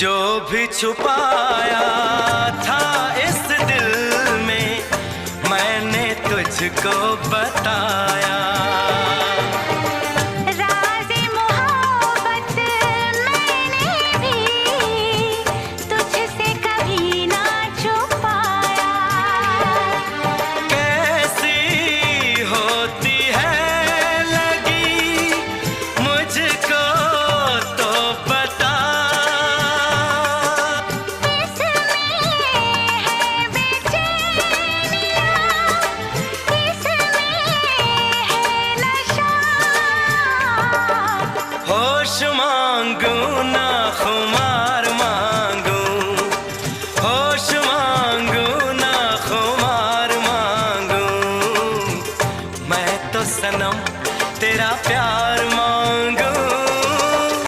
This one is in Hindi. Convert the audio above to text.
जो भी छुपाया था इस दिल में मैंने तुझको बताया। होश मांगू ना खुमार